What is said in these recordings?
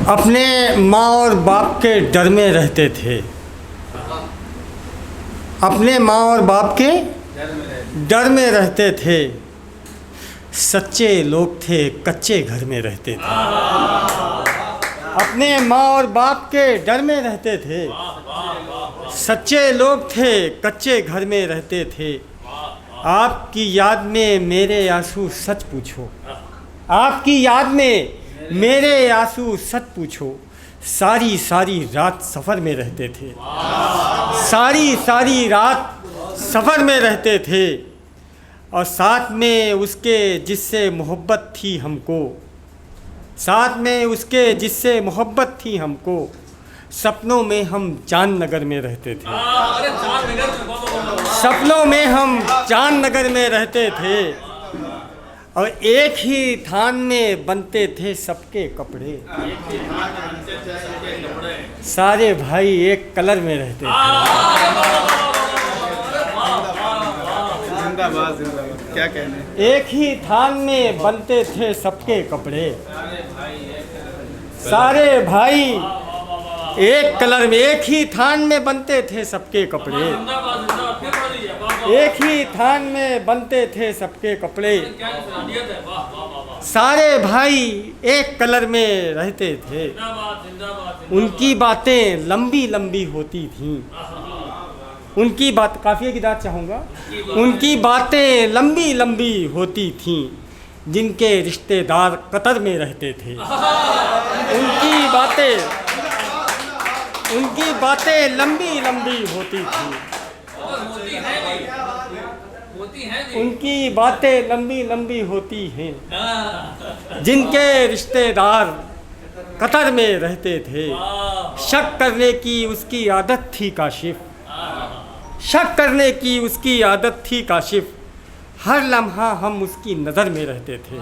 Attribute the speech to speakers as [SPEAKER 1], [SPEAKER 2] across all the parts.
[SPEAKER 1] अपने माँ और बाप के डर में रहते थे। अपने माँ और बाप के डर में रहते थे। सच्चे लोग थे, कच्चे घर में रहते थे। अपने माँ और बाप के डर में रहते थे। सच्चे लोग थे, कच्चे घर में रहते थे। आपकी याद में मेरे आंसू सच पूछो। आपकी याद में मेरे आंसू सच पूछो। सारी सारी रात सफ़र में रहते थे। सारी सारी रात सफ़र में रहते थे। और साथ में उसके जिससे मोहब्बत थी हमको, साथ में उसके जिससे मोहब्बत थी हमको, सपनों में हम चांद नगर में रहते थे। सपनों में हम चांद नगर में रहते थे। और एक ही थान में बनते थे सबके कपड़े। सारे भाई एक कलर में रहते थे।
[SPEAKER 2] जिंदाबाद जिंदाबाद, क्या कहने।
[SPEAKER 1] एक ही थान में बनते थे सबके कपड़े। सारे भाई एक कलर में, एक ही थान में बनते थे सबके कपड़े। एक ही थान में बनते थे सबके कपड़े। सारे भाई एक कलर में रहते थे। उनकी बातें लंबी लंबी होती थीं। उनकी बात, काफ़ी की दाद चाहूँगा। उनकी बातें लंबी लंबी होती थीं। जिनके रिश्तेदार कतर में रहते थे। उनकी बातें लंबी लंबी होती थी। उनकी बातें लंबी लंबी होती हैं। जिनके रिश्तेदार कतर में रहते थे। शक करने की उसकी आदत थी काशिफ। शक करने की उसकी आदत थी काशिफ। हर लम्हा हम उसकी नज़र में रहते थे।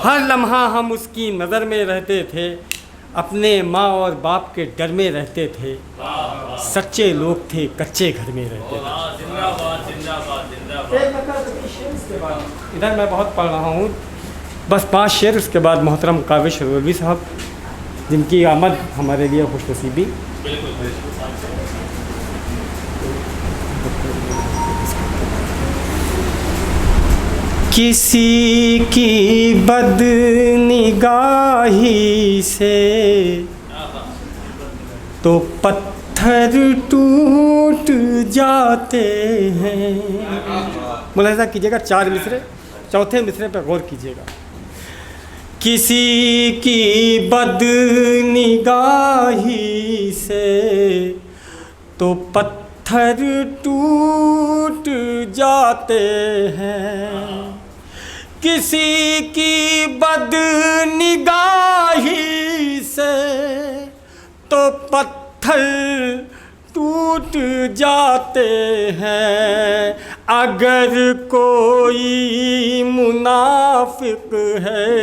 [SPEAKER 1] हर लम्हा हम उसकी नज़र में रहते थे। अपने माँ और बाप के डर में रहते थे। सच्चे लोग थे, कच्चे घर में रहते थे। इधर मैं बहुत पढ़ रहा हूँ, बस 5 शेर, उसके बाद मोहतरम काविश शरवरवी साहब, जिनकी आमद हमारे लिए खुशनसीबी। किसी की बदनिगाही से तो पत्थर टूट जाते हैं। मुलाहिज़ा कीजिएगा, 4 मिसरे, चौथे मिसरे पर गौर कीजिएगा। किसी की बदनिगाही से तो पत्थर टूट जाते हैं। किसी की बदनिगाही से तो पत्थर टूट जाते हैं। अगर कोई मुनाफिक है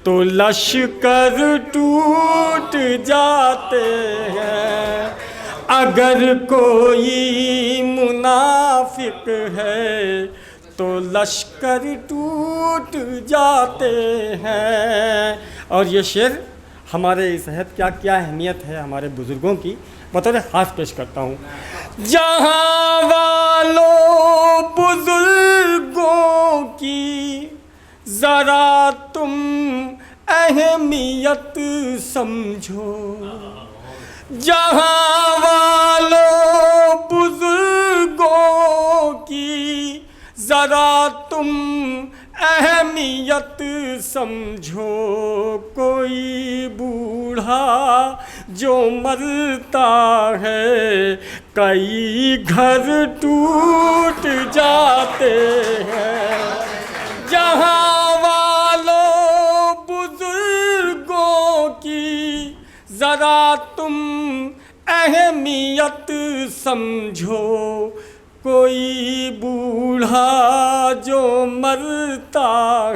[SPEAKER 1] तो लश्कर टूट जाते हैं। अगर कोई मुनाफिक है तो लश्कर टूट जाते हैं। और ये शेर हमारे सेहत क्या क्या अहमियत है हमारे बुज़ुर्गों की बतौर ख़ास पेश करता हूँ। जहाँ वालों बुज़ुर्गों की ज़रा तुम अहमियत समझो। जहाँ वालों बुज़ुर्गों की ज़रा तुम अहमियत समझो। कोई बूढ़ा जो मरता है, कई घर टूट जाते हैं। जहाँ वालों बुज़ुर्गों की ज़रा तुम अहमियत समझो। कोई बूढ़ा जो मरता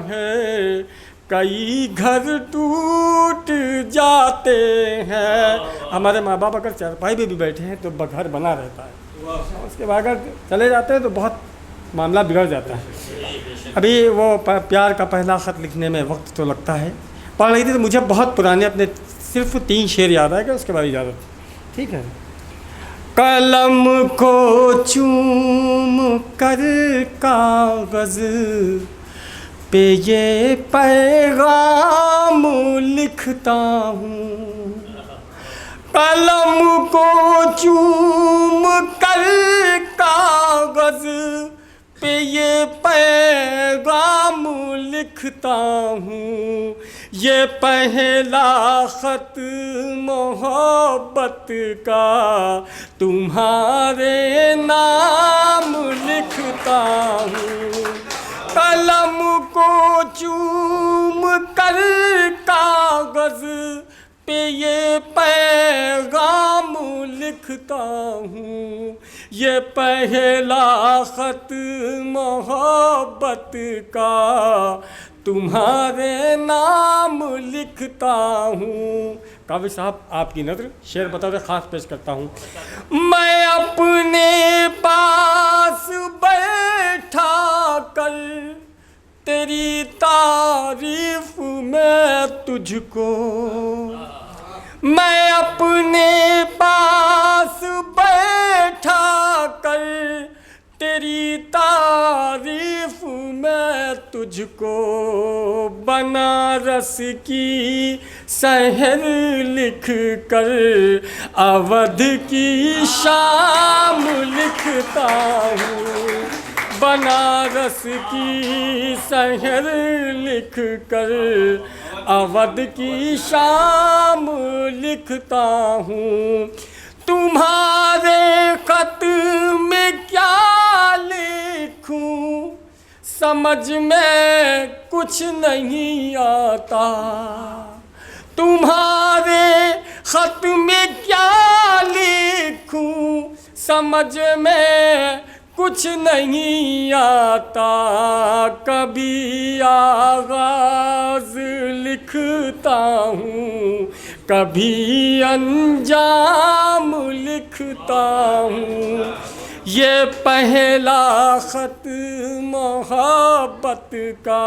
[SPEAKER 1] है, कई घर टूट जाते हैं। हमारे माँ बाप अगर चारपाई पे भी बैठे हैं तो घर बना रहता है। उसके बाद अगर चले जाते हैं तो बहुत मामला बिगड़ जाता है। अभी वो प्यार का पहला ख़त लिखने में वक्त तो लगता है। पढ़ रही थी तो मुझे बहुत पुराने अपने सिर्फ 3 शेर याद आएगा, उसके बाद इजाज़त, ठीक है। कलम को चूम कर कागज़ पे ये पैगाम लिखता हूँ, कलम को चूम कर कागज़ पे ये पैगाम लिखता हूँ, ये पहला ख़त मोहब्बत का तुम्हारे नाम लिखता हूँ। कलम को चूम कर कागज़ पे ये पैगाम लिखता हूँ, ये पहला ख़त मोहब्बत का तुम्हारे नाम लिखता हूँ। कावी साहब, आपकी नज़र, शेर बताते ख़ास पेश करता हूँ। मैं अपने पास बैठा कर तेरी तारीफ में तुझको, मैं अपने पास बैठा कर तेरी तारीफ में तुझको, बनारस की शहर लिख कर अवध की शाम लिखता हूँ, बनारस की शहर लिख कर अवध की शाम लिखता हूँ। तुम्हारे खत में क्या लिखूं समझ में कुछ नहीं आता, तुम्हारे खत में क्या लिखूं समझ में कुछ नहीं आता, कभी आगाज़ लिखता हूँ, कभी अंजाम लिखता हूँ, ये पहला ख़त मोहब्बत का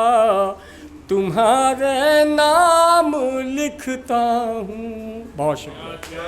[SPEAKER 1] तुम्हारे नाम लिखता हूँ। बहुत शुक्रिया।